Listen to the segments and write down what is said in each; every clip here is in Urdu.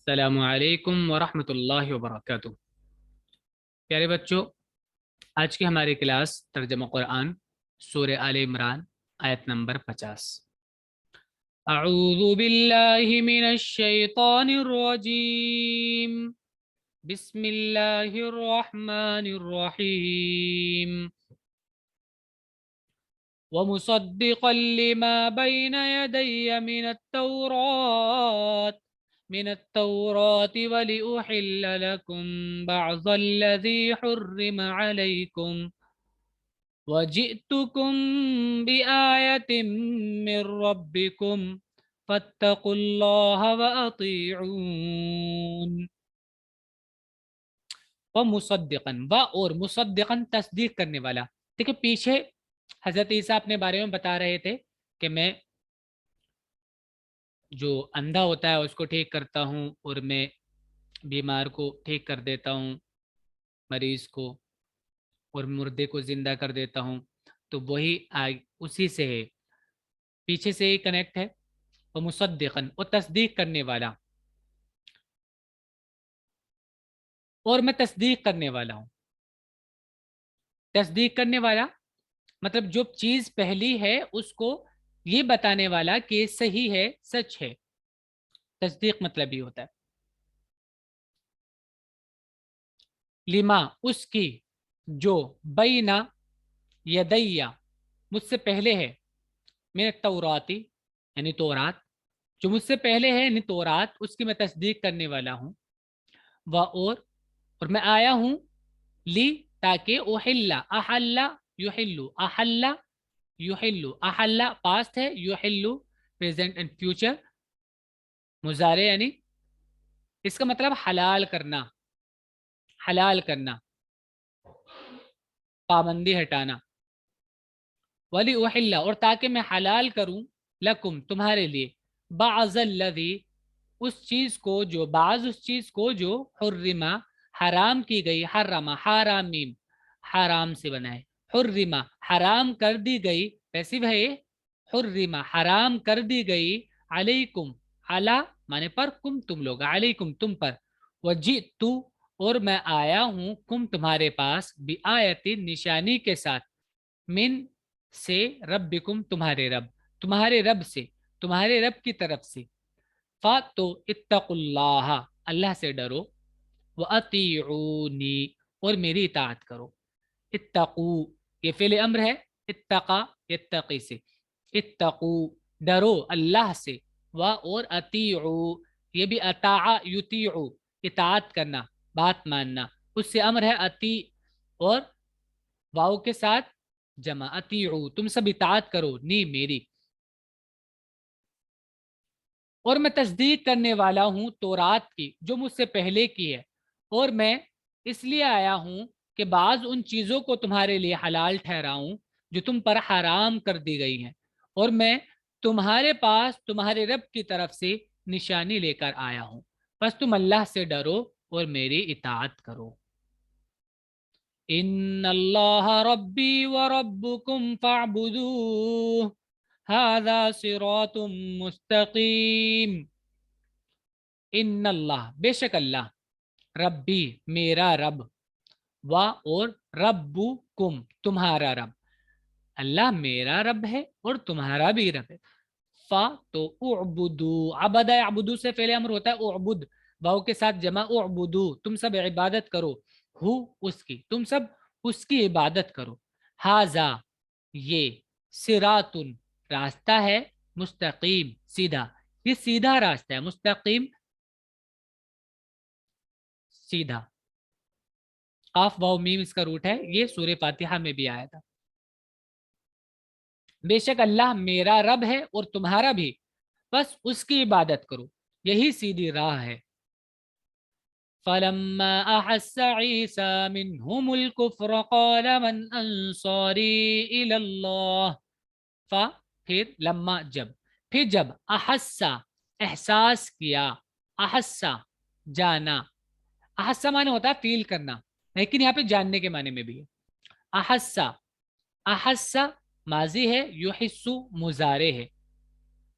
السلام علیکم ورحمۃ اللہ وبرکاتہ۔ پیارے بچوں، آج کی ہماری کلاس ترجمہ قرآن سورہ آل عمران آیت نمبر 50۔ اعوذ باللہ من الشیطان الرجیم، بسم اللہ الرحمن الرحیم، ومصدقا لما بین یدی من التوراة ولأحل لكم بعض الذي حرم عليكم وجئتكم بآية من ربكم فاتقوا الله وأطيعون۔ ومصدقا، اور مصدقا تصدیق کرنے والا۔ دیکھیں پیچھے حضرت عیسیٰ اپنے بارے میں بتا رہے تھے کہ میں جو اندھا ہوتا ہے اس کو ٹھیک کرتا ہوں، اور میں بیمار کو ٹھیک کر دیتا ہوں، مریض کو، اور مردے کو زندہ کر دیتا ہوں۔ تو وہی اسی سے ہے، پیچھے سے ہی کنیکٹ ہے۔ وہ مصدقاً، اور تصدیق کرنے والا، اور میں تصدیق کرنے والا ہوں۔ تصدیق کرنے والا مطلب جو چیز پہلی ہے اس کو یہ بتانے والا کہ صحیح ہے، سچ ہے۔ تصدیق مطلب یہ ہوتا ہے لما، اس کی، جو بینا یدیا، مجھ سے پہلے ہے، من التوراتی یعنی تورات، جو مجھ سے پہلے ہے یعنی تورات، اس کی میں تصدیق کرنے والا ہوں۔ اور میں آیا ہوں لی، تاکہ احل، احل یحل، احل یحل، احل پاسٹ ہے، یحل پریزنٹ اینڈ فیوچر، مضارع یعنی اس کا مطلب حلال کرنا، حلال کرنا، پابندی ہٹانا۔ ولی احل، اور تاکہ میں حلال کروں، لکم تمہارے لیے، بعض الذی، اس چیز کو جو، بعض اس چیز کو جو، حرما حرام کی گئی، حرما حرام میم حرام سے بنا ہے، حرما حرام کر دی گئی، پیسو ہے، حرما حرام کر دی گئی، علیکم علی مانے پر، کم تم لوگ، علیکم تم پر، وجئتو اور میں آیا ہوں، کم تمہارے پاس، بآیت نشانی کے ساتھ، من سے، ربکم تمہارے رب سے، تمہارے رب کی طرف سے، تو اتقوا اللہ، اللہ سے ڈرو، وَأَطِيعُونِي اور میری اطاعت کرو۔ اتقو یہ فعل امر ہے، اتقا یتقی سے، اتقو ڈرو اللہ سے، اور اطیعو یہ بھی اطاع یطیعو اطاعت کرنا، بات ماننا، اس سے امر ہے اطیع، اور واو کے ساتھ جمع، اطیعو تم سب اطاعت کرو، نی میری۔ اور میں تصدیق کرنے والا ہوں تورات کی جو مجھ سے پہلے کی ہے، اور میں اس لیے آیا ہوں کہ بعض ان چیزوں کو تمہارے لیے حلال ٹھہراؤں جو تم پر حرام کر دی گئی ہیں، اور میں تمہارے پاس تمہارے رب کی طرف سے نشانی لے کر آیا ہوں، بس تم اللہ سے ڈرو اور میری اطاعت کرو۔ ان اللہ ربی وربکم فاعبدوہ ھذا صراط مستقیم۔ ان اللہ بے شک اللہ، ربی میرا رب، اور ربکم تمہارا رب، اللہ میرا رب ہے اور تمہارا بھی رب ہے۔ تو اعبدو، عبد یعبدو سے فعل امر ہوتا ہے اعبد، واو کے ساتھ جمع، اعبدو تم سب عبادت کرو، ہو اس کی، تم سب اس کی عبادت کرو، ھذا یہ، صراط راستہ ہے، مستقیم سیدھا، یہ سیدھا راستہ ہے، مستقیم سیدھا، قاف واو میم اس کا روٹ ہے، یہ سورہ فاتحہ میں بھی آیا تھا۔ بے شک اللہ میرا رب ہے اور تمہارا بھی، بس اس کی عبادت کرو، یہی سیدھی راہ ہے۔ فَلَمَّا أَحَسَّ عِيسَى مِنْهُمُ الْكُفْرَ قَالَ مَنْ أَنصَارِي إِلَى اللَّهِ، پھر لما جب احسا احساس کیا، احسا جانا، احسا معنی ہوتا ہے فیل کرنا، لیکن یہاں پہ جاننے کے معنی میں بھی ہے۔ احسا، احسا ماضی ہے، یحسو مضارع ہے،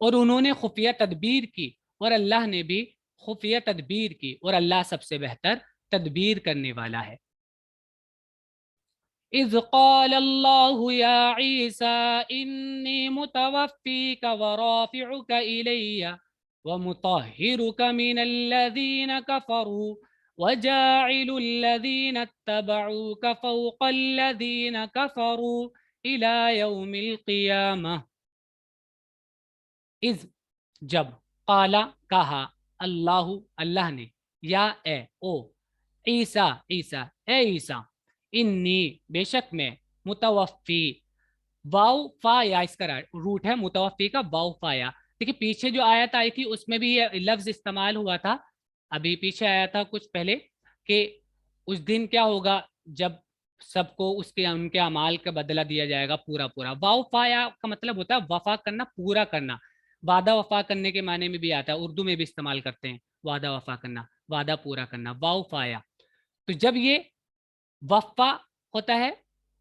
اور انہوں نے خفیہ تدبیر کی اور اللہ نے بھی خفیہ تدبیر کی اور اللہ سب سے بہتر تدبیر کرنے والا ہے۔ اذ قال اللہ یا عیسیٰ انی متوفیک ورافعک الی ومطہرک من الذین کفروا وجاعل الذین اتبعوک فوق الذین کفروا الی یوم القیامہ۔ اذ جب، قالا کہا، اللہ اللہ نے، یا اے او عیسیٰ عیسیٰ اے عیسیٰ، انی بے شک میں، متوفی، واو فا یا اس کا روٹ ہے متوفی کا، واو فا یا۔ دیکھیے پیچھے جو آیت آئی تھی اس میں بھی یہ لفظ استعمال ہوا تھا، ابھی پیچھے آیا تھا کچھ پہلے کہ اس دن کیا ہوگا جب سب کو اس کے ان کے اعمال کا بدلہ دیا جائے گا پورا پورا۔ واو فا یا کا مطلب ہوتا ہے وفا کرنا، پورا کرنا، وعدہ وفا کرنے کے معنی میں بھی آتا ہے، اردو میں بھی استعمال کرتے ہیں وعدہ وفا کرنا، وعدہ پورا کرنا، واو فایا۔ تو جب یہ وفا ہوتا ہے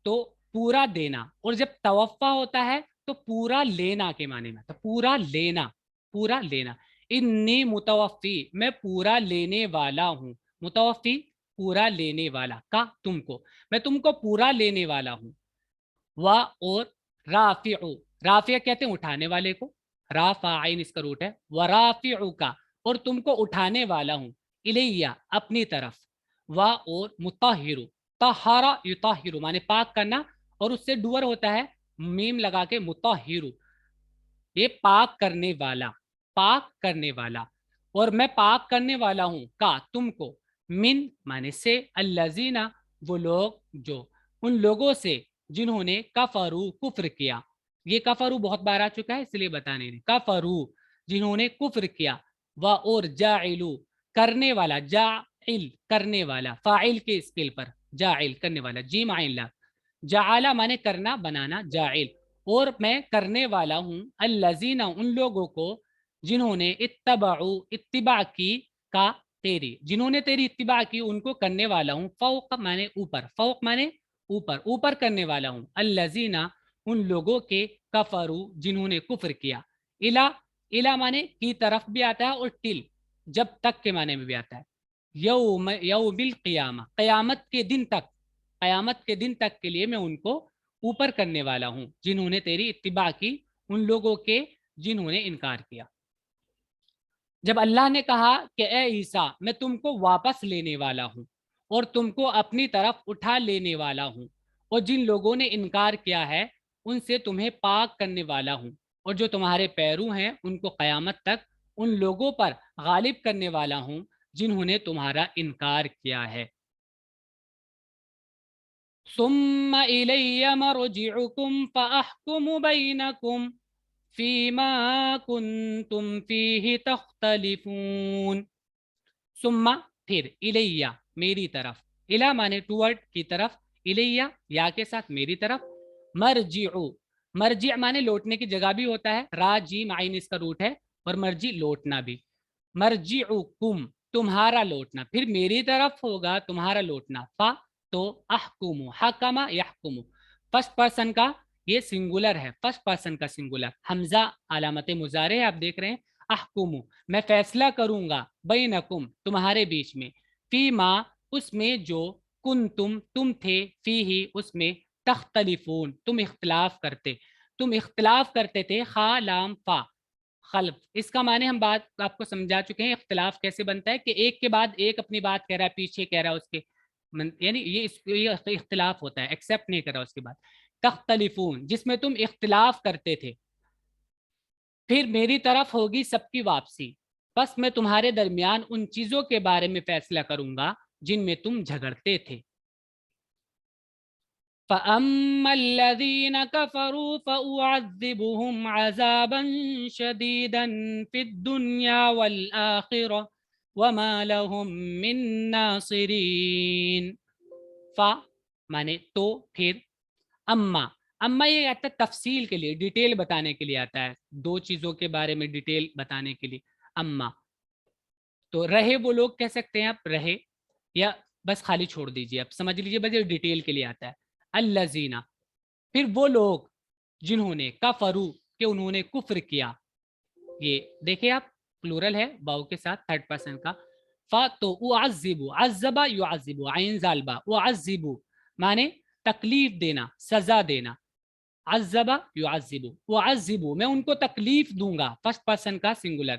تو پورا دینا، اور جب توفا ہوتا ہے تو پورا لینا کے معنی میں، تو پورا لینا، پورا لینا۔ انی متوفی، میں پورا لینے والا ہوں، متوفی پورا لینے والا کا تم کو، میں تم کو پورا لینے والا ہوں۔ اور رافع، رافع کہتے ہیں اٹھانے والے کو، رافع عین اس کا روٹ ہے، ورافع کا، اور تم کو اٹھانے والا ہوں، الیہ اپنی طرف، اور مطہر، طہارا یطہر مانے پاک کرنا، اور اس سے ڈور ہوتا ہے میم لگا کے مطہر، یہ پاک کرنے والا، پاک کرنے والا، اور میں پاک کرنے والا ہوں کا تم کو، من مانے سے، الذین وہ لوگ جو، ان لوگوں سے جنہوں نے کفرو کفر کیا، یہ کفرو بہت بار آ چکا ہے اس لیے بتانے نہیں، کفرو جنہوں نے کفر کیا، اور جاعلو کرنے والا، جاعل کرنے والا، فاعل کے اسکیل پر جاعل کرنے والا، جیم عین لا، جعل مانے کرنا بنانا، جاعل، اور میں کرنے والا ہوں، الذین ان لوگوں کو، جنہوں نے اتبعو اتباع کی، کا تیری، جنہوں نے تیری اتباع کی ان کو کرنے والا ہوں، فوق مانے اوپر، فوق مانے اوپر، اوپر کرنے والا ہوں، الذین ان لوگوں کے، کفرو جنہوں نے کفر کیا، الا، الا مانے کی طرف بھی آتا ہے اور ٹل جب تک کے معنی میں بھی آتا ہے، یوم یوم القیامہ قیامت کے دن تک، قیامت کے دن تک کے لیے میں ان کو اوپر کرنے والا ہوں، جنہوں نے تیری اتباع کی، ان لوگوں کے جنہوں نے انکار کیا۔ جب اللہ نے کہا کہ اے عیسیٰ میں تم کو واپس لینے والا ہوں اور تم کو اپنی طرف اٹھا لینے والا ہوں، اور جن لوگوں نے انکار کیا ہے ان سے تمہیں پاک کرنے والا ہوں، اور جو تمہارے پیرو ہیں ان کو قیامت تک ان لوگوں پر غالب کرنے والا ہوں جنہوں نے تمہارا انکار کیا ہے۔ ثم الی مرجعکم فاحکم بینکم فیما کنتم فیہ تختلفون۔ ثم پھر، الیہ میری طرف، الا مانے ٹورڈ کی طرف، الیہ یا کے ساتھ میری طرف، مرجعو مرجع مانے لوٹنے کی جگہ بھی ہوتا ہے، راجی معین اس کا روٹ ہے، اور مرجی لوٹنا بھی، مرجعکم تمہارا لوٹنا، پھر میری طرف ہوگا تمہارا لوٹنا، فا تو احکم، حکم یحکم، فرسٹ پرسن کا یہ سنگولر ہے، فرسٹ پرسن کا سنگولر، حمزہ علامت مضارع ہے آپ دیکھ رہے ہیں، احکم میں فیصلہ کروں گا، بینکم تمہارے بیچ میں، فی ما اس میں جو، کنتم تم تھے، فی ہی اس میں، تختلفون تم اختلاف کرتے، تم اختلاف کرتے تھے، خا لام فا خلف، اس کا معنی ہم بات آپ کو سمجھا چکے ہیں، اختلاف کیسے بنتا ہے کہ ایک کے بعد ایک اپنی بات کہہ رہا ہے، پیچھے کہہ رہا ہے اس کے، یعنی یہ اختلاف ہوتا ہے، ایکسیپٹ نہیں کر رہا اس کے بعد، تختلفون جس میں تم اختلاف کرتے تھے، پھر میری طرف ہوگی سب کی واپسی، بس میں تمہارے درمیان ان چیزوں کے بارے میں فیصلہ کروں گا جن میں تم جھگڑتے تھے۔ فَأَمَّا الَّذِينَ كَفَرُوا فَأُعَذِّبُهُمْ عَذَابًا شَدِيدًا فِي الدُّنْيَا وَالْآخِرَةِ وَمَا لَهُم مِّن نَاصِرِينَ۔ فا مانے تو، پھر، اما، اما یہ آتا ہے تفصیل کے لیے، ڈیٹیل بتانے کے لیے آتا ہے، دو چیزوں کے بارے میں ڈیٹیل بتانے کے لیے اما، تو رہے وہ لوگ کہہ سکتے ہیں آپ، رہے، یا بس خالی چھوڑ دیجئے، آپ سمجھ لیجئے بس یہ ڈیٹیل کے لیے آتا ہے، الذین پھر وہ لوگ جنہوں نے، کفروا کہ انہوں نے کفر کیا، یہ دیکھیں آپ پلورل ہے واو کے ساتھ تھرڈ پرسن کا. فا تو اعذبو، عذبا یعذبو، عین زال با، اعذبو مانے تکلیف دینا، سزا دینا. عذبا یعذبو، اعذبو میں ان کو تکلیف دوں گا، فرسٹ پرسن کا سنگولر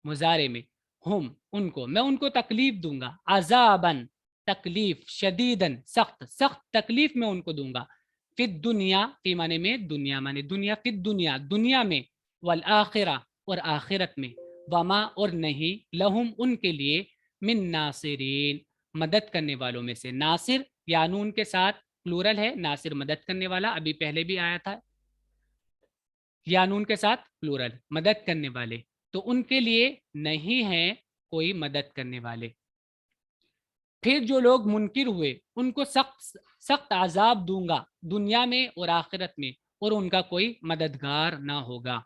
مضارع میں، ہم ان کو، میں ان کو تکلیف دوں گا، عذابن تکلیف، شدیدن سخت، سخت تکلیف میں ان کو دوں گا. فی الدنیا، فی معنی میں دنیا، معنی دنیا، فی الدنیا دنیا میں، والآخرہ اور آخرت میں، وما اور نہیں، لہم ان کے لیے، من ناصرین مدد کرنے والوں میں سے. ناصر یانون کے ساتھ پلورل ہے، ناصر مدد کرنے والا، ابھی پہلے بھی آیا تھا یانون کے ساتھ پلورل مدد کرنے والے، تو ان کے لیے نہیں ہے کوئی مدد کرنے والے. پھر جو لوگ منکر ہوئے ان کو سخت سخت عذاب دوں گا دنیا میں اور آخرت میں، اور ان کا کوئی مددگار نہ ہوگا.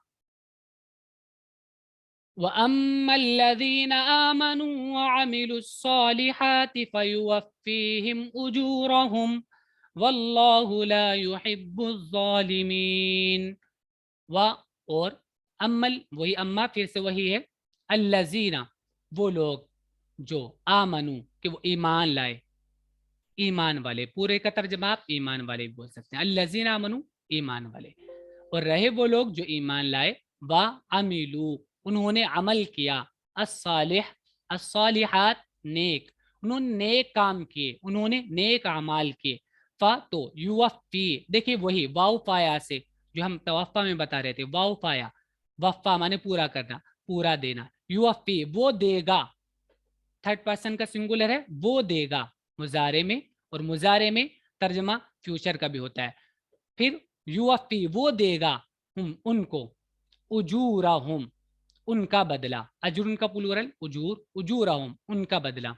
وَأَمَّا الَّذِينَ آمَنُوا وَعَمِلُوا الصَّالِحَاتِ فَيُوَفِّيهِمْ أُجُورَهُمْ وَاللَّهُ لَا يُحِبُّ الظَّالِمِينَ. اور امل، وہی اما پھر سے وہی ہے، الذین وہ لوگ جو آمنو کہ وہ ایمان لائے، ایمان والے، پورے کا ترجمہ آپ ایمان والے بول سکتے ہیں، الذین آمنو ایمان والے، اور رہے وہ لوگ جو ایمان لائے، وعملوا انہوں نے عمل کیا، الصالح الصالحات نیک، انہوں نے نیک کام کیے، انہوں نے نیک اعمال کیے. تو یوفی دیکھیے وہی واو فایا سے جو ہم توفا میں بتا رہے تھے، واو فایا، وفا مانے پورا کرنا، پورا دینا، یوفی وہ دے گا، تھرڈ پرسن کا سنگولر ہے، وہ دے گا مضارع میں، اور مضارع میں ترجمہ فیوچر کا بھی ہوتا ہے. پھر یوفی وہ دے گا ہم ان کو، اجورہم ان کا بدلہ، اجر ان کا پلورل اجور، اجورہم ان کا بدلہ.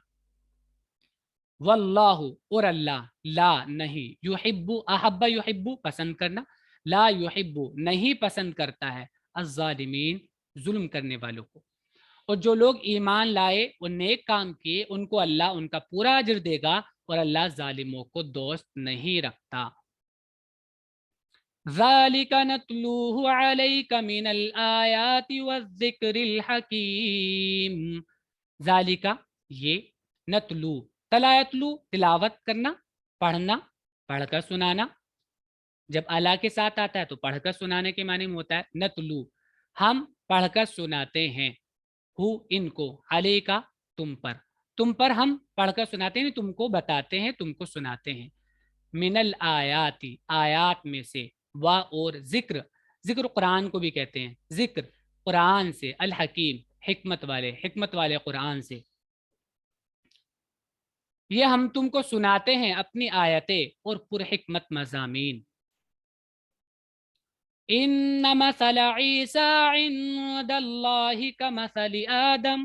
واللہ اور اللہ، لا نہیں، یحب احب یحب پسند کرنا، لا یحب نہیں پسند کرتا ہے، الظالمین ظلم کرنے والوں کو. اور جو لوگ ایمان لائے اور نیک کام کیے ان کو اللہ ان کا پورا اجر دے گا، اور اللہ ظالموں کو دوست نہیں رکھتا. ذالک نتلوہ علیک من الآیات والذکر الحکیم. ذالک یہ، نتلو تلا یتلو تلاوت کرنا، پڑھنا، پڑھ کر سنانا، جب اللہ کے ساتھ آتا ہے تو پڑھ کر سنانے کے معنی میں ہوتا ہے. نتلو ہم پڑھ کر سناتے ہیں، ہو ان کو، علی کا تم پر، تم پر ہم پڑھ کر سناتے ہیں، تم کو بتاتے ہیں، تم کو سناتے ہیں. من الآیاتی آیات میں سے، اور ذکر، ذکر قرآن کو بھی کہتے ہیں، ذکر قرآن سے، الحکیم حکمت والے قرآن سے. یہ ہم تم کو سناتے ہیں اپنی آیتیں اور پر حکمت مضامین. ان مثل عیسی عند اللہ کمثل آدم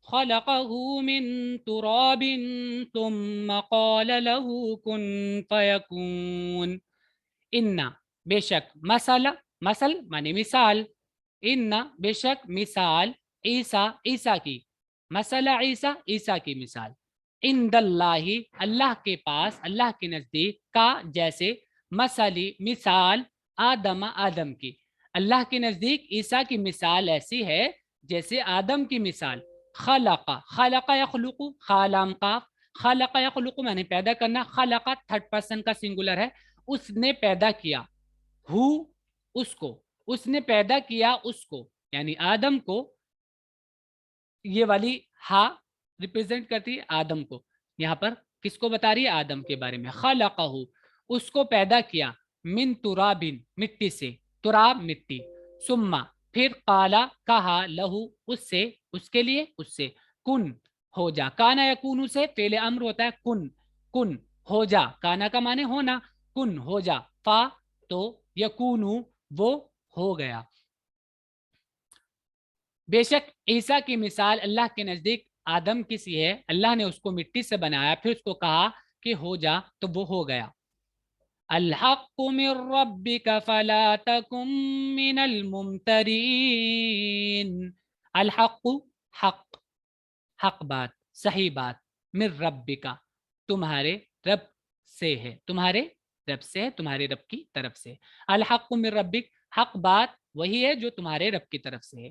خلقه من تراب ثم قال له كن فيكون. ان بے شک، مثل معنی مثال، ان بے شک مثال، عیسیٰ کی، مثل عیسیٰ عیسیٰ کی مثال، عند اللہ اللہ کے پاس، اللہ کے نزدیک، کا جیسے، مثلی مثال، آدم کی، اللہ کے نزدیک عیسیٰ کی مثال ایسی ہے جیسے آدم کی مثال. خلق یخلق، خالام قاف، خلق یخلق میں نے پیدا کرنا، خلق تھرڈ پرسن کا سنگولر ہے، اس نے پیدا کیا، ہو اس کو، اس نے پیدا کیا اس کو یعنی آدم کو. یہ والی ہا ریپرزینٹ کرتی ہے آدم کو، یہاں پر کس کو بتا رہی ہے؟ آدم کے بارے میں. خلقہ اس کو پیدا کیا، من ترابن مٹی سے، تراب مٹی، ثم پھر قالا کہا، لہو اس سے، اس کے لیے، اس سے، کن ہو جا. کانا یکون سے فعل امر ہوتا ہے، کن کن ہو جا، کانا کا معنی ہونا، کن ہو جا، فا تو یکونو وہ ہو گیا. بے شک عیسیٰ کی مثال اللہ کے نزدیک آدم کی سی ہے، اللہ نے اس کو مٹی سے بنایا، پھر اس کو کہا کہ ہو جا تو وہ ہو گیا. الحق من ربک فلا تکن من الممترین. الحق حق، حق بات، صحیح بات، من ربک تمہارے رب سے ہے، تمہارے رب سے، تمہارے رب کی طرف سے. الحق من ربک حق بات وہی ہے جو تمہارے رب کی طرف سے ہے.